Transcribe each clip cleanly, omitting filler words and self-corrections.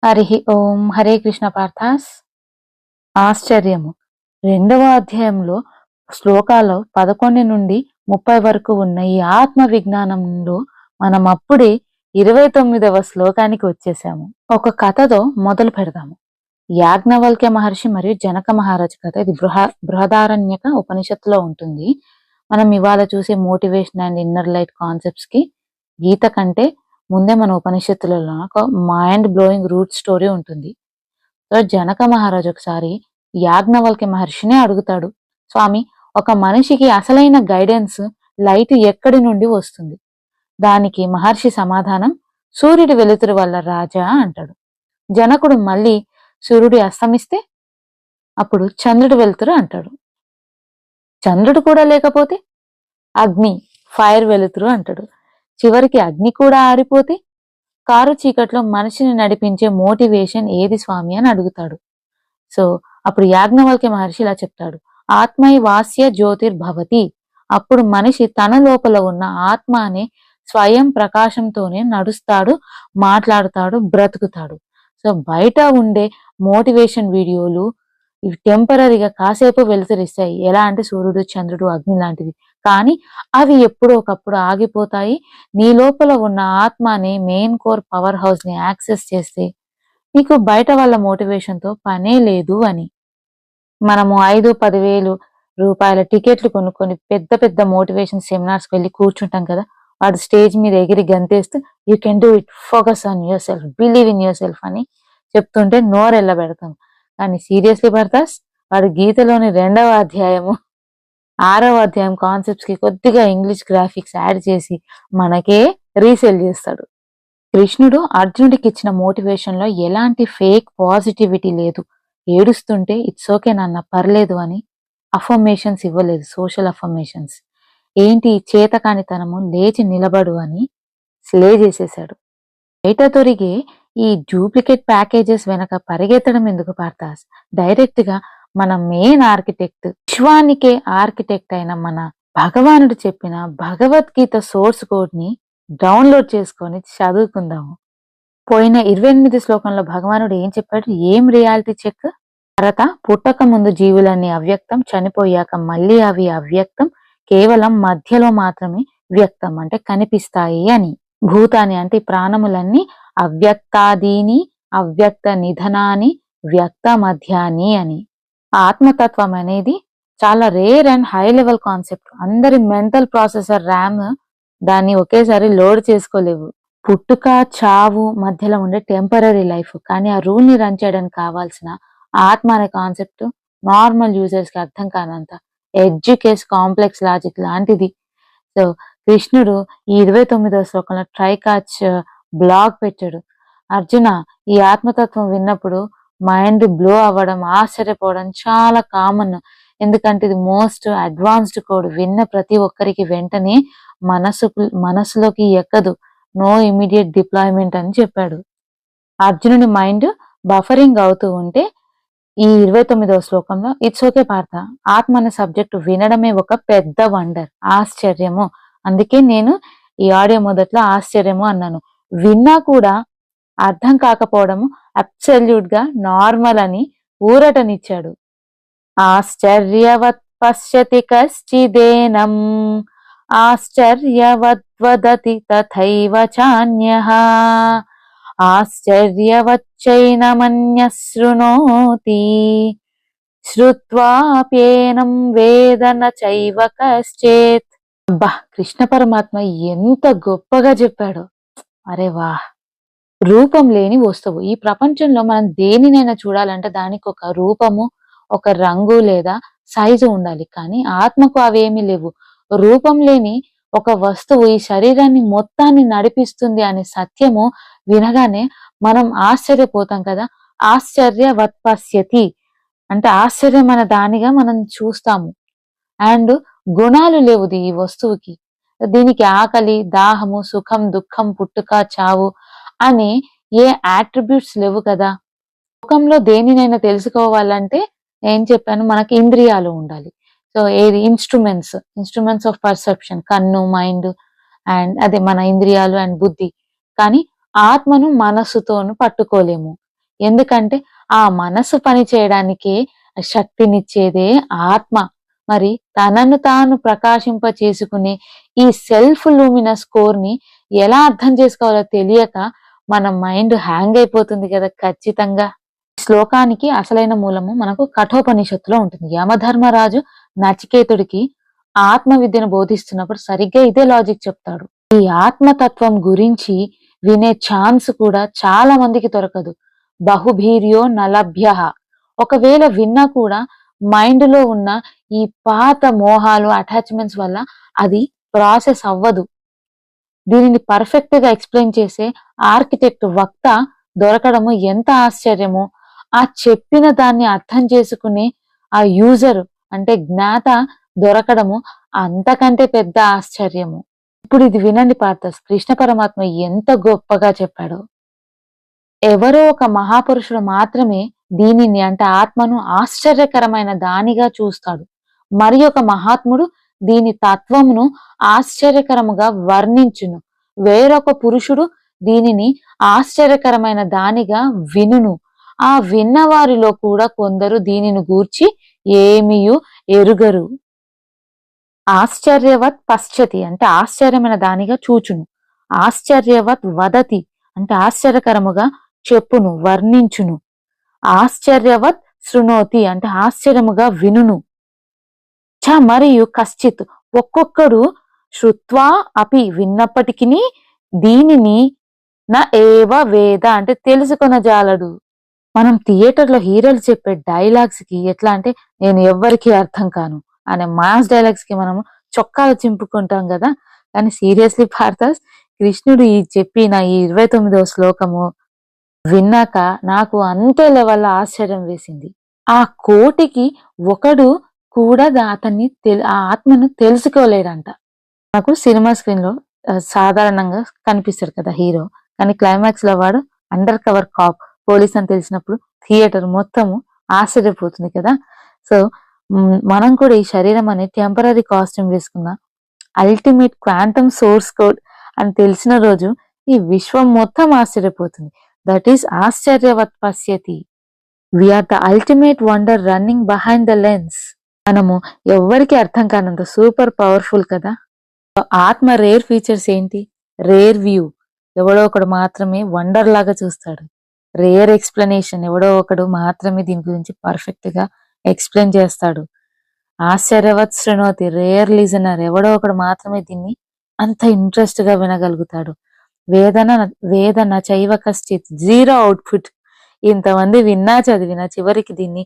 హరి ఓం. హరే కృష్ణ పార్థాస్. ఆశ్చర్యము 2వ అధ్యాయంలో శ్లోకాలు 11 నుండి 30 వరకు ఉన్న ఈ ఆత్మ విజ్ఞానంలో మనం అప్పుడే 29వ శ్లోకానికి వచ్చేసాము. ఒక కథతో మొదలు పెడదాము. యాజ్ఞవల్క్య మహర్షి మరియు జనక మహారాజు కథ. ఇది బృహదారణ్యక ఉపనిషత్తులో ఉంటుంది. మనం ఇవాళ చూసే motivation and inner light concepts కి గీత కంటే ముందే మన ఉపనిషత్తులలో ఒక మైండ్ బ్లోయింగ్ రూట్ స్టోరీ ఉంటుంది. సో జనక మహారాజు ఒకసారి యాజ్ఞవల్క్య మహర్షిని అడుగుతాడు, స్వామి, ఒక మనిషికి అసలైన గైడెన్స్ లైట్ ఎక్కడి నుండి వస్తుంది? దానికి మహర్షి సమాధానం, సూర్యుడి వెలుతురు వల్ల రాజా అంటాడు. జనకుడు మళ్ళీ సూర్యుడు అస్తమిస్తే అప్పుడు చంద్రుడి వెలుతురు అంటాడు. చంద్రుడు కూడా లేకపోతే అగ్ని, ఫైర్ వెలుతురు అంటాడు. చివరికి అగ్ని కూడా ఆరిపోతే కారు చీకట్లో మనిషిని నడిపించే మోటివేషన్ ఏది స్వామి అని అడుగుతాడు. సో అప్పుడు యాజ్ఞవల్క్య మహర్షి ఇలా చెప్తాడు, ఆత్మై వాస్య జ్యోతిర్భవతి. అప్పుడు మనిషి తన లోపల ఉన్న ఆత్మ అనే స్వయం ప్రకాశంతోనే నడుస్తాడు, మాట్లాడుతాడు, బ్రతుకుతాడు. సో బయట ఉండే మోటివేషన్ వీడియోలు ఇవి టెంపరీగా కాసేపు వెలుతురిస్తాయి. ఎలా అంటే సూర్యుడు, చంద్రుడు, అగ్ని లాంటివి. కానీ అవి ఎప్పుడో ఒకప్పుడు ఆగిపోతాయి. నీ లోపల ఉన్న ఆత్మ అనే మెయిన్ కోర్ పవర్ హౌస్ ని యాక్సెస్ చేస్తే నీకు బయట వాళ్ళ మోటివేషన్ తో పనే లేదు అని. మనము 5-10,000 రూపాయల టికెట్లు కొనుక్కొని పెద్ద పెద్ద మోటివేషన్ సెమినార్స్ కి వెళ్ళి కూర్చుంటాం కదా, వాడు స్టేజ్ మీద ఎగిరి గంతేస్తూ you can do it, focus on yourself, believe in yourself అని చెప్తుంటే నోరెళ్ళబెడతాం. కానీ సీరియస్లీ పర్తాస్, వాడు గీతలోని 2వ అధ్యాయము 6వ అధ్యాయం కాన్సెప్ట్స్ కి కొద్దిగా ఇంగ్లీష్ గ్రాఫిక్స్ యాడ్ చేసి మనకే రీసేల్ చేస్తాడు. కృష్ణుడు అర్జునుడికి ఇచ్చిన మోటివేషన్ లో ఎలాంటి ఫేక్ పాజిటివిటీ లేదు. ఏడుస్తుంటే ఇట్స్ ఓకే నాన్న, పర్లేదు అని అఫర్మేషన్స్ ఇవ్వలేదు, సోషల్ అఫర్మేషన్స్. ఏంటి చేతకానితనము, లేచి నిలబడు అని స్లే చేసేశాడు. బయట తొరిగే ఈ డూప్లికేట్ ప్యాకేజెస్ వెనక పరిగెత్తడం ఎందుకు పార్థాస్? డైరెక్ట్ గా మన మెయిన్ ఆర్కిటెక్ట్, విశ్వానికే ఆర్కిటెక్ట్ అయిన మన భగవానుడు చెప్పిన భగవద్గీత సోర్స్ కోడ్ ని డౌన్లోడ్ చేసుకొని చదువుకుందాము. పోయిన 28 శ్లోకంలో భగవానుడు ఏం చెప్పాడు? ఏం రియాలిటీ చెక్? భరత, పుట్టక ముందు జీవులన్నీ అవ్యక్తం, చనిపోయాక మళ్ళీ అవి అవ్యక్తం, కేవలం మధ్యలో మాత్రమే వ్యక్తం అంటే కనిపిస్తాయి అని. భూతాని అంటే ప్రాణములన్నీ అవ్యక్తాదీని, అవ్యక్త నిధనాని, వ్యక్త మధ్యాని అని. ఆత్మతత్వం అనేది చాలా rare and high level concept. అందరి మెంటల్ ప్రాసెసర్ ర్యామ్ దాన్ని ఒకేసారి లోడ్ చేసుకోలేవు. పుట్టుక, చావు మధ్యలో ఉండే టెంపరీ లైఫ్. కానీ ఆ రూల్ ని రన్ చేయడానికి కావాల్సిన ఆత్మ అనే కాన్సెప్ట్ నార్మల్ యూజర్స్ కి అర్థం కానంత ఎడ్యుకేస్ కాంప్లెక్స్ లాజిక్ లాంటిది. సో కృష్ణుడు ఈ 29వ శ్లోకంలో ట్రైకాచ్ బ్లాగ్ పెట్టాడు. అర్జున, ఈ ఆత్మతత్వం విన్నప్పుడు మైండ్ బ్లో అవ్వడం, ఆశ్చర్యపోవడం చాలా కామన్. ఎందుకంటే ఇది మోస్ట్ అడ్వాన్స్డ్ కోడ్. విన్న ప్రతి ఒక్కరికి వెంటనే మనసులోకి ఎక్కదు. నో ఇమీడియట్ డిప్లాయ్మెంట్ అని చెప్పాడు. అర్జునుడి మైండ్ బఫరింగ్ అవుతూ ఉంటే ఈ 29వ శ్లోకంలో ఇట్స్ ఓకే పార్థ, ఆత్మ అనే సబ్జెక్ట్ వినడమే ఒక పెద్ద వండర్, ఆశ్చర్యము. అందుకే నేను ఈ ఆడియో మొదట్లో ఆశ్చర్యము అన్నాను. విన్నా కూడా అర్థం కాకపోవడము అబ్సల్యూట్ గా నార్మల్ అని ఊరటనిచ్చాడు. ఆశ్చర్యవత్ పశ్యతి కశ్చిదేనం, ఆశ్చర్యవద్వదతి తథైవ చాన్యః, ఆశ్చర్యవచ్చైనమన్యః శృణోతి, శ్రుత్వాప్యేనం వేద న చైవ కశ్చిత్. అబ్బా, కృష్ణ పరమాత్మ ఎంత గొప్పగా చెప్పాడో. అరే వా! రూపం లేని వస్తువు. ఈ ప్రపంచంలో మనం దేనినైనా చూడాలంటే దానికి ఒక రూపము, ఒక రంగు లేదా సైజు ఉండాలి. కానీ ఆత్మకు అవేమీ లేవు. రూపం లేని ఒక వస్తువు ఈ శరీరాన్ని మొత్తాన్ని నడిపిస్తుంది అనే సత్యము వినగానే మనం ఆశ్చర్యపోతాం కదా. ఆశ్చర్యవత్ పశ్యతి అంటే ఆశ్చర్యం అనే దానిగా మనం చూస్తాము. అండ్ గుణాలు లేవు ఈ వస్తువుకి. దీనికి ఆకలి, దాహము, సుఖం, దుఃఖం, పుట్టుక, చావు అని ఏ అట్రిబ్యూట్స్ లేవు కదా. లోకంలో దేనినైనా తెలుసుకోవాలంటే ఏం చెప్పాను, మనకి ఇంద్రియాలు ఉండాలి. సో ఏది ఇన్స్ట్రుమెంట్స్ ఆఫ్ పర్సెప్షన్, కన్ను, మైండ్ అండ్ అదే మన ఇంద్రియాలు అండ్ బుద్ధి. కానీ ఆత్మను మనస్సుతోను పట్టుకోలేము. ఎందుకంటే ఆ మనసు పని చేయడానికే శక్తినిచ్చేదే ఆత్మ. మరి తనను తాను ప్రకాశింప చేసుకునే ఈ సెల్ఫ్ లూమినస్ కోర్ ని ఎలా అర్థం చేసుకోవాలో తెలియక మన మైండ్ హ్యాంగ్ అయిపోతుంది కదా ఖచ్చితంగా. శ్లోకానికి అసలైన మూలము మనకు కఠోపనిషత్తులో ఉంటుంది. యమధర్మరాజు నచికేతుడికి ఆత్మ విద్యను బోధిస్తున్నప్పుడు సరిగ్గా ఇదే లాజిక్ చెప్తాడు. ఈ ఆత్మతత్వం గురించి వినే ఛాన్స్ కూడా చాలా మందికి దొరకదు. బహుభీర్యో నలభ్య. ఒకవేళ విన్నా కూడా మైండ్ లో ఉన్న ఈ పాత మోహాలు అటాచ్మెంట్స్ వల్ల అది ప్రాసెస్ అవ్వదు. దీనిని పర్ఫెక్ట్ గా ఎక్స్ప్లెయిన్ చేసే ఆర్కిటెక్ట్ వక్త దొరకడము ఎంత ఆశ్చర్యమో, ఆ చెప్పిన దాన్ని అర్థం చేసుకునే ఆ యూజర్ అంటే జ్ఞాత దొరకడము అంతకంటే పెద్ద ఆశ్చర్యము. ఇప్పుడు ఇది వినండి పార్థస్, కృష్ణ పరమాత్మ ఎంత గొప్పగా చెప్పాడో. ఎవరో ఒక మహాపురుషుడు మాత్రమే దీనిని అంటే ఆత్మను ఆశ్చర్యకరమైన దానిగా చూస్తాడు. మరి ఒక మహాత్ముడు దీని తత్వమును ఆశ్చర్యకరముగా వర్ణించును. వేరొక పురుషుడు దీనిని ఆశ్చర్యకరమైన దానిగా వినును. ఆ విన్నవారిలో కూడా కొందరు దీనిని గూర్చి ఏమియు ఎరుగరు. ఆశ్చర్యవత్ పశ్చతి అంటే ఆశ్చర్యమైన దానిగా చూచును. ఆశ్చర్యవత్ వదతి అంటే ఆశ్చర్యకరముగా చెప్పును, వర్ణించును. ఆశ్చర్యవత్ శృణోతి అంటే ఆశ్చర్యముగా వినును. చ మరియు కశ్చిత్ ఒక్కొక్కడు శృత్వా అపి విన్నప్పటికీ దీనిని నా ఏవ వేద అంటే తెలుసుకొనజాలడు. మనం థియేటర్లో హీరోలు చెప్పే డైలాగ్స్ కి ఎట్లా అంటే నేను ఎవ్వరికి అర్థం కాను అనే మాస్ డైలాగ్స్ కి మనము చొక్కాలు చింపుకుంటాం కదా. కానీ సీరియస్లీ పార్థస్, కృష్ణుడు ఈ చెప్పిన ఈ 29వ శ్లోకము విన్నాక నాకు అంతే లెవెల్లో ఆశ్చర్యం వేసింది. ఆ కోటికి ఒకడు కూడా అతన్ని ఆ ఆత్మను తెలుసుకోలేడంట. నాకు సినిమా స్క్రీన్ లో సాధారణంగా కనిపిస్తాడు కదా హీరో, కానీ క్లైమాక్స్ లో వాడు అండర్ కవర్ కాప్ పోలీస్ అని తెలిసినప్పుడు థియేటర్ మొత్తము ఆశ్చర్యపోతుంది కదా. సో మనం కూడా ఈ శరీరం అనే టెంపరీ కాస్ట్యూమ్ వేసుకున్న అల్టిమేట్ క్వాంటమ్ సోర్స్ కోడ్ అని తెలిసిన రోజు ఈ విశ్వం మొత్తం ఆశ్చర్యపోతుంది. దట్ ఈస్ ఆశ్చర్యవత్ పశ్యతి. We are the ultimate wonder running behind the lens. మనము ఎవ్వరికి అర్థం కానంత సూపర్ పవర్ఫుల్ కదా. ఆత్మ రేర్ ఫీచర్స్ ఏంటి? రేర్ వ్యూ, ఎవడో ఒకడు మాత్రమే వండర్ లాగా చూస్తాడు. రేర్ ఎక్స్ప్లెనేషన్, ఎవడో ఒకడు మాత్రమే దీని గురించి పర్ఫెక్ట్ గా ఎక్స్ప్లెయిన్ చేస్తాడు. ఆశ్చర్యవత్ శృణోతి, రేర్ లిజనర్, ఎవడో ఒకడు మాత్రమే దీన్ని అంత ఇంట్రెస్ట్ గా వినగలుగుతాడు. వేదన చైవ కశ్చిత్, జీరో అవుట్పుట్. ఇంతమంది విన్నా చదివినా చివరికి దీన్ని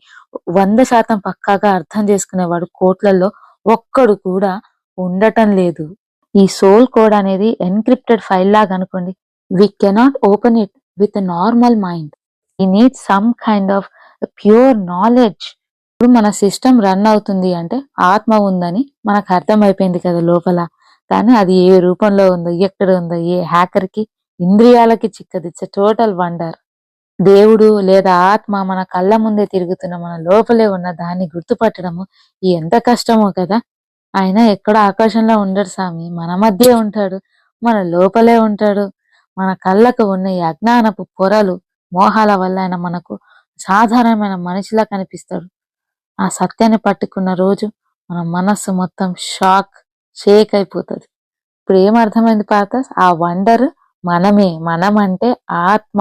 100% పక్కాగా అర్థం చేసుకునేవాడు కోట్లలో ఒక్కడు కూడా ఉండటం లేదు. ఈ సోల్ కోడ్ అనేది ఎన్క్రిప్టెడ్ ఫైల్ లాగా అనుకోండి. We cannot open it with normal mind. We need some kind of pure knowledge. ఇప్పుడు మన సిస్టమ్ రన్ అవుతుంది అంటే ఆత్మ ఉందని మనకు అర్థమైపోయింది కదా లోపల. కానీ అది ఏ రూపంలో ఉందో, ఎక్కడ ఉందో, ఏ హ్యాకర్ కి ఇంద్రియాలకి చిక్కదు. It's total wonder. దేవుడు లేదా ఆత్మ మన కళ్ళ ముందే తిరుగుతున్న మన లోపలే ఉన్న దాన్ని గుర్తుపట్టడము ఎంత కష్టమో కదా. ఆయన ఎక్కడో ఆకాశంలో ఉండడు స్వామి, మన మధ్య ఉంటాడు, మన లోపలే ఉంటాడు. మన కళ్ళకు ఉన్న ఈ అజ్ఞానపు పొరలు మోహాల వల్ల ఆయన మనకు సాధారణమైన మనిషిలా కనిపిస్తాడు. ఆ సత్యాన్ని పట్టుకున్న రోజు మన మనస్సు మొత్తం షేక్ అయిపోతుంది. ఇప్పుడు ఏం అర్థమైంది పార్థస్? ఆ వండర్ మనమే. మనం అంటే ఆత్మ.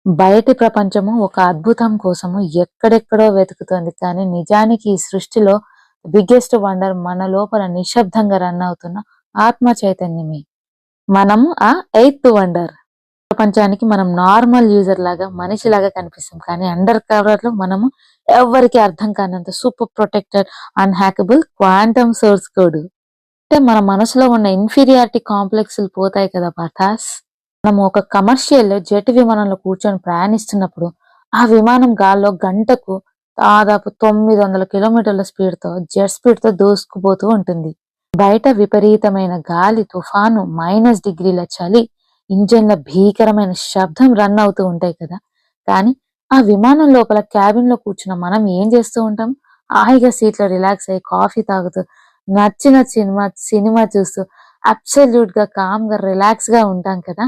బయటి ప్రపంచము ఒక అద్భుతం కోసము ఎక్కడెక్కడో వెతుకుతుంది, కానీ నిజానికి ఈ సృష్టిలో బిగ్గెస్ట్ వండర్ మన లోపల నిశ్శబ్దంగా రన్ అవుతున్న ఆత్మ చైతన్యమే. మనము ఆ 8th వండర్. ప్రపంచానికి మనం నార్మల్ యూజర్ లాగా, మనిషిలాగా కనిపిస్తాం, కానీ అండర్ కవర్ లో మనము ఎవరికి అర్థం కానంత super protected unhackable quantum source code. అంటే మన మనసులో ఉన్న ఇన్ఫీరియారిటీ కాంప్లెక్స్లు పోతాయి కదా పార్థాస్. మనం ఒక కమర్షియల్ జెట్ విమానంలో కూర్చొని ప్రయాణిస్తున్నప్పుడు ఆ విమానం గాల్లో గంటకు దాదాపు 900 కిలోమీటర్ల జెట్ స్పీడ్ తో దూసుకుపోతూ ఉంటుంది. బయట విపరీతమైన గాలి, తుఫాను, -డిగ్రీల చలి, ఇంజన్ల భీకరమైన శబ్దం రన్ అవుతూ ఉంటాయి కదా. కానీ ఆ విమానం లోపల క్యాబిన్ లో కూర్చున్న మనం ఏం చేస్తూ ఉంటాం? హాయిగా సీట్లో రిలాక్స్ అయ్యి కాఫీ తాగుతూ నచ్చిన సినిమా చూస్తూ అబ్సల్యూట్ గా కామ్ గా రిలాక్స్ గా ఉంటాం కదా.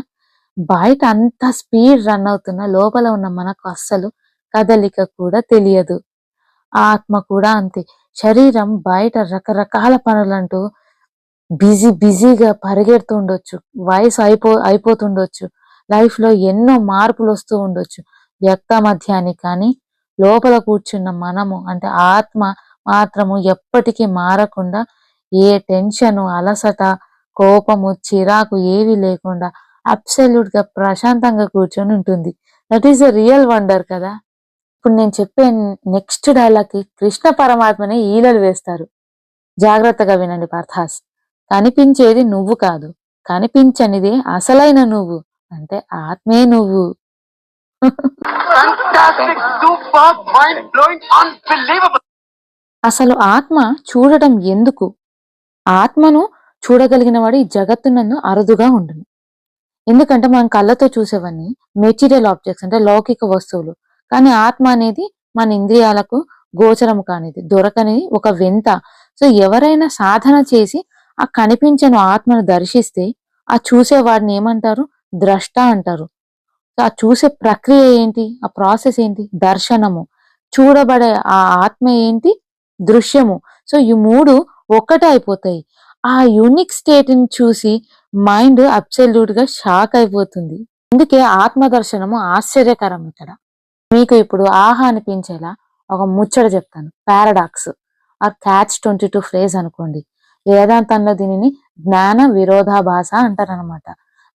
బయట అంత స్పీడ్ రన్ అవుతున్నా లోపల ఉన్న మనకు అస్సలు కదలిక కూడా తెలియదు. ఆత్మ కూడా అంతే. శరీరం బయట రకరకాల పనులంటూ బిజీగా పరిగెడుతూ ఉండొచ్చు. వయసు అయిపోతుండొచ్చు. లైఫ్ లో ఎన్నో మార్పులు వస్తూ ఉండొచ్చు వ్యక్త మధ్యాన్ని. కానీ లోపల కూర్చున్న మనము అంటే ఆత్మ మాత్రము ఎప్పటికీ మారకుండా ఏ టెన్షను, అలసట, కోపము, చిరాకు ఏవి లేకుండా అబ్సల్యూట్ గా ప్రశాంతంగా కూర్చొని ఉంటుంది. That is the real wonder కదా. ఇప్పుడు నేను చెప్పే నెక్స్ట్ డైలాగ్ కి కృష్ణ పరమాత్మనే ఈలలు వేస్తారు. జాగ్రత్తగా వినండి పార్థాస్. కనిపించేది నువ్వు కాదు, కనిపించనిదే అసలైన నువ్వు, అంటే ఆత్మే నువ్వు. అసలు ఆత్మ చూడటం ఎందుకు? ఆత్మను చూడగలిగిన వాడు ఈ జగత్తునందు అరుదుగా ఉండును. ఎందుకంటే మనం కళ్ళతో చూసేవన్నీ మెటీరియల్ ఆబ్జెక్ట్స్ అంటే లౌకిక వస్తువులు. కానీ ఆత్మ అనేది మన ఇంద్రియాలకు గోచరం కానిది, దొరకనిది, ఒక వింత. సో ఎవరైనా సాధన చేసి ఆ కనిపించని ఆత్మను దర్శిస్తే ఆ చూసేవాడిని ఏమంటారు? ద్రష్ట అంటారు. సో ఆ చూసే ప్రక్రియ ఏంటి? ఆ ప్రాసెస్ ఏంటి? దర్శనము. చూడబడే ఆ ఆత్మ ఏంటి? దృశ్యము. సో ఈ మూడు ఒక్కటే అయిపోతాయి. ఆ యూనిక్ స్టేట్ ని చూసి మైండ్ అబ్సల్యూట్ గా షాక్ అయిపోతుంది. అందుకే ఆత్మ దర్శనము ఆశ్చర్యకరం. ఇక్కడ మీకు ఇప్పుడు ఆహా అనిపించేలా ఒక ముచ్చట చెప్తాను. పారాడాక్స్ ఆర్ క్యాచ్ 22 ఫ్రేజ్ అనుకోండి. వేదాంతంలో దీనిని జ్ఞాన విరోధాభాస అంటారనమాట.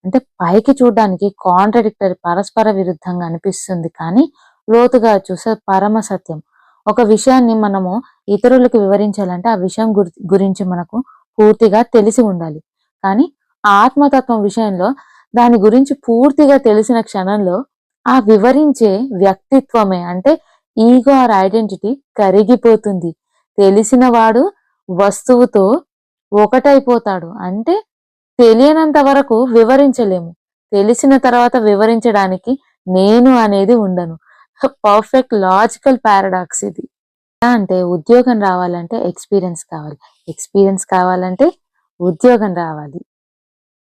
అంటే పైకి చూడడానికి కాంట్రడిక్టరీ, పరస్పర విరుద్ధంగా అనిపిస్తుంది, కానీ లోతుగా చూసే పరమ సత్యం. ఒక విషయాన్ని మనము ఇతరులకు వివరించాలంటే ఆ విషయం గురించి మనకు పూర్తిగా తెలిసి ఉండాలి. కానీ ఆత్మతత్వం విషయంలో దాని గురించి పూర్తిగా తెలిసిన క్షణంలో ఆ వివరించే వ్యక్తిత్వమే అంటే ఈగో ఆర్ ఐడెంటిటీ కరిగిపోతుంది. తెలిసిన వాడు వస్తువుతో ఒకటైపోతాడు. అంటే తెలియనంత వరకు వివరించలేము, తెలిసిన తర్వాత వివరించడానికి నేను అనేది ఉండను. పర్ఫెక్ట్ లాజికల్ పారాడాక్స్ ఇది. అంటే ఉద్యోగం రావాలంటే ఎక్స్పీరియన్స్ కావాలి, ఎక్స్పీరియన్స్ కావాలంటే ఉద్యోగం రావాలి.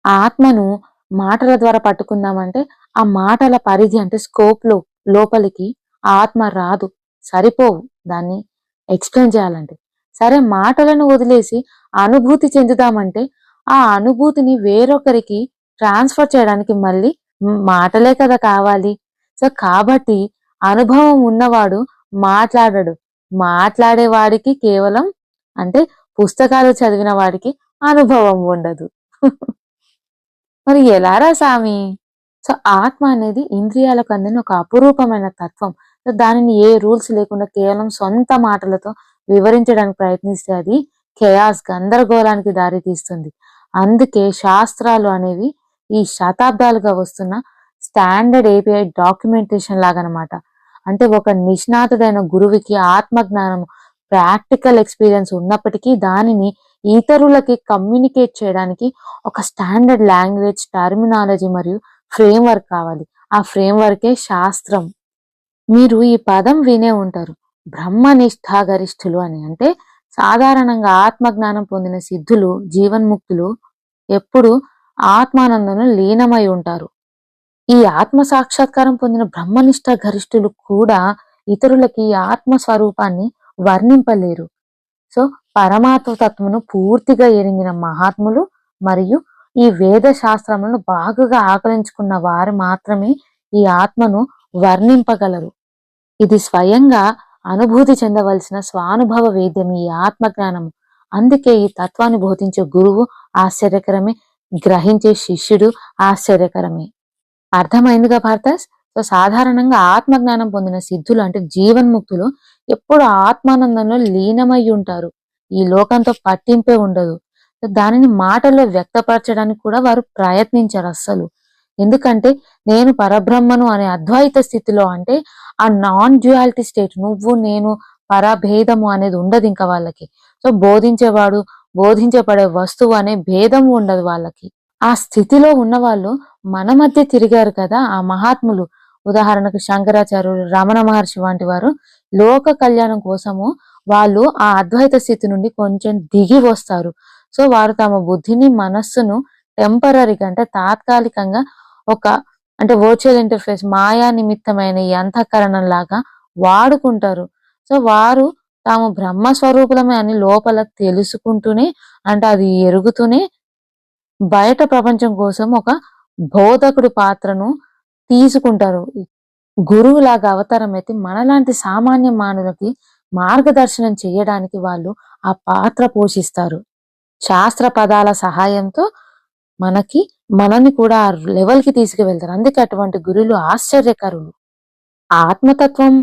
ఆత్మను మాటల ద్వారా పట్టుకుందామంటే ఆ మాటల పరిధి అంటే స్కోప్ లోపలికి ఆత్మ రాదు, సరిపోవు దాన్ని ఎక్స్ప్లెయిన్ చేయాలంటే. సరే మాటలను వదిలేసి అనుభూతి చెందుదామంటే ఆ అనుభూతిని వేరొకరికి ట్రాన్స్ఫర్ చేయడానికి మళ్ళీ మాటలే కదా కావాలి. సో కాబట్టి అనుభవం ఉన్నవాడు మాట్లాడడు. మాట్లాడేవాడికి కేవలం అంటే పుస్తకాలు చదివిన వాడికి అనుభవం ఉండదు. మరి ఎలారా సామి? సో ఆత్మ అనేది ఇంద్రియాలకు అందిన ఒక అపురూపమైన తత్వం. దానిని ఏ రూల్స్ లేకుండా కేవలం సొంత మాటలతో వివరించడానికి ప్రయత్నిస్తే అది ఖయాస్, గందరగోళానికి దారి తీస్తుంది. అందుకే శాస్త్రాలు అనేవి ఈ శతాబ్దాలుగా వస్తున్న స్టాండర్డ్ ఏపీఐ డాక్యుమెంటేషన్ లాగనమాట. అంటే ఒక నిష్ణాతుడైన గురువుకి ఆత్మజ్ఞానం, ప్రాక్టికల్ ఎక్స్పీరియన్స్ ఉన్నప్పటికీ దానిని ఇతరులకి కమ్యూనికేట్ చేయడానికి ఒక స్టాండర్డ్ లాంగ్వేజ్, టర్మినాలజీ మరియు ఫ్రేమ్వర్క్ కావాలి. ఆ ఫ్రేమ్వర్కే శాస్త్రం. మీరు ఈ పదం వినే ఉంటారు, బ్రహ్మనిష్ఠాగరిష్ఠులు అని. అంటే సాధారణంగా ఆత్మజ్ఞానం పొందిన సిద్ధులు, జీవన్ముక్తులు ఎప్పుడు ఆత్మానందంలో లీనమై ఉంటారు. ఈ ఆత్మ సాక్షాత్కారం పొందిన బ్రహ్మనిష్ట గరిష్ఠులు కూడా ఇతరులకి ఆత్మ స్వరూపాన్ని వర్ణింపలేరు. సో పరమాత్మ తత్వమును పూర్తిగా ఎరిగిన మహాత్ములు మరియు ఈ వేద శాస్త్రములను బాగుగా ఆకలించుకున్న వారు మాత్రమే ఈ ఆత్మను వర్ణింపగలరు. ఇది స్వయంగా అనుభూతి చెందవలసిన స్వానుభవ వేద్యం ఈ ఆత్మజ్ఞానము. అందుకే ఈ తత్వాన్ని బోధించే గురువు ఆశ్చర్యకరమే, గ్రహించే శిష్యుడు ఆశ్చర్యకరమే. అర్థమైందిగా భారతస్? సో సాధారణంగా ఆత్మజ్ఞానం పొందిన సిద్ధులు అంటే జీవన్ముక్తులు ఎప్పుడు ఆత్మానందంలో లీనమై ఉంటారు. ఈ లోకంతో పట్టింపే ఉండదు. దానిని మాటల్లో వ్యక్తపరచడానికి కూడా వారు ప్రయత్నించారు అస్సలు. ఎందుకంటే నేను పరబ్రహ్మను అనే అద్వైత స్థితిలో, అంటే ఆ నాన్ డ్యుయాలిటీ స్టేట్, నువ్వు నేను పరభేదము అనేది ఉండదు ఇంకా వాళ్ళకి. సో బోధించేవాడు, బోధించబడే వస్తువు అనే భేదము ఉండదు వాళ్ళకి. ఆ స్థితిలో ఉన్న వాళ్ళు మన మధ్య తిరిగారు కదా ఆ మహాత్ములు. ఉదాహరణకు శంకరాచార్యులు, రమణ మహర్షి వంటి వారు లోక కళ్యాణం కోసము వాళ్ళు ఆ అద్వైత స్థితి నుండి కొంచెం దిగి వస్తారు. సో వారు తమ బుద్ధిని, మనస్సును టెంపరీగా అంటే తాత్కాలికంగా ఒక అంటే వర్చువల్ ఇంటర్ఫేస్ మాయా నిమిత్తమైన ఈ అంతఃకరణం లాగా వాడుకుంటారు. సో వారు తాము బ్రహ్మ స్వరూపులమే అని లోపల తెలుసుకుంటూనే, అంటే అది ఎరుగుతూనే బయట ప్రపంచం కోసం ఒక బోధకుడి పాత్రను తీసుకుంటారు. గురువులాగా అవతారం ఎత్తి మనలాంటి సామాన్య మానవులకి మార్గదర్శనం చేయడానికి వాళ్ళు ఆ పాత్ర పోషిస్తారు. శాస్త్ర పదాల సహాయంతో మనని కూడా ఆ లెవెల్‌కి తీసుకువెళ్తారు. అందుకే అటువంటి గురువులు ఆశ్చర్యకరులు. ఆత్మతత్వం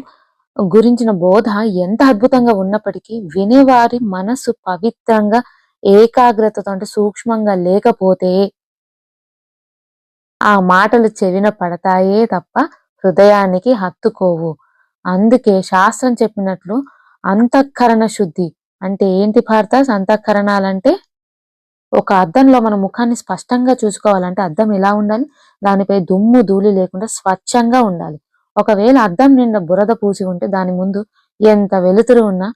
గురించిన బోధ ఎంత అద్భుతంగా ఉన్నప్పటికీ వినేవారి మనసు పవిత్రంగా, ఏకాగ్రతతో అంటే సూక్ష్మంగా లేకపోతే ఆ మాటలు చెవిన పడతాయే తప్ప హృదయానికి హత్తుకోవు. అందుకే శాస్త్రం చెప్పినట్లు అంతఃకరణ శుద్ధి అంటే ఏంటి భారతాస్? అంతఃకరణాలంటే ఒక అద్దంలో మన ముఖాన్ని స్పష్టంగా చూసుకోవాలంటే అద్దం ఎలా ఉండాలి? దానిపై దుమ్ము, ధూళి లేకుండా స్వచ్ఛంగా ఉండాలి. ఒకవేళ అద్దం నిండా బురద పూసి ఉంటే దాని ముందు ఎంత వెలుతురు ఉన్నా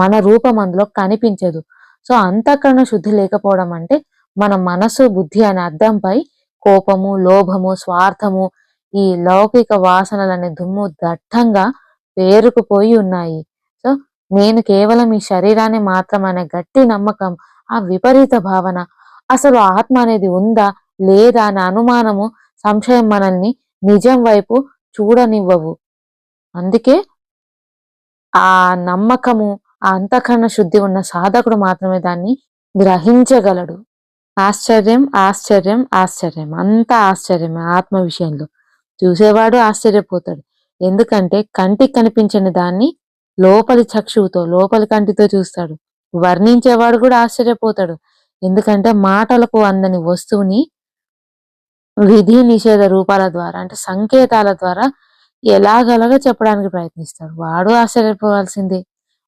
మన రూపం అందులో కనిపించదు. సో అంతఃకరణ శుద్ధి లేకపోవడం అంటే మన మనసు, బుద్ధి అనే అద్దంపై కోపము, లోభము, స్వార్థము, ఈ లౌకిక వాసనలనే దుమ్ము దట్టంగా పేరుకుపోయి ఉన్నాయి. సో నేను కేవలం ఈ శరీరాన్ని మాత్రం అనే గట్టి నమ్మకం, ఆ విపరీత భావన, అసలు ఆత్మ అనేది ఉందా లేదా అనే అనుమానము, సంశయం మనల్ని నిజం వైపు చూడనివ్వవు. అందుకే ఆ నమ్మకము, ఆ అంతఃకరణ శుద్ధి ఉన్న సాధకుడు మాత్రమే దాన్ని గ్రహించగలడు. ఆశ్చర్యం, ఆశ్చర్యం, ఆశ్చర్యం. అంతా ఆశ్చర్యమే ఆత్మ విషయంలో. చూసేవాడు ఆశ్చర్యపోతాడు. ఎందుకంటే కంటికి కనిపించని దాన్ని లోపలి చక్షువుతో, లోపలి కంటితో చూస్తాడు. వర్ణించేవాడు కూడా ఆశ్చర్యపోతాడు. ఎందుకంటే మాటలకు అందని వస్తువుని విధి నిషేధ రూపాల ద్వారా అంటే సంకేతాల ద్వారా ఎలాగలగా చెప్పడానికి ప్రయత్నిస్తాడు. వాడు ఆశ్చర్యపోవాల్సిందే.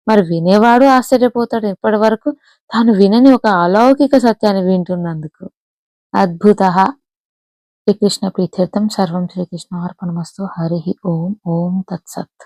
మరి వినేవాడు ఆశ్చర్యపోతాడు ఎప్పటి వరకు తాను వినని ఒక అలౌకిక సత్యాన్ని వింటున్నందుకు. అద్భుతః. శ్రీకృష్ణ ప్రీత్యర్థం సర్వం శ్రీకృష్ణ అర్పణమస్తు. హరి ఓం. ఓం తత్సత్.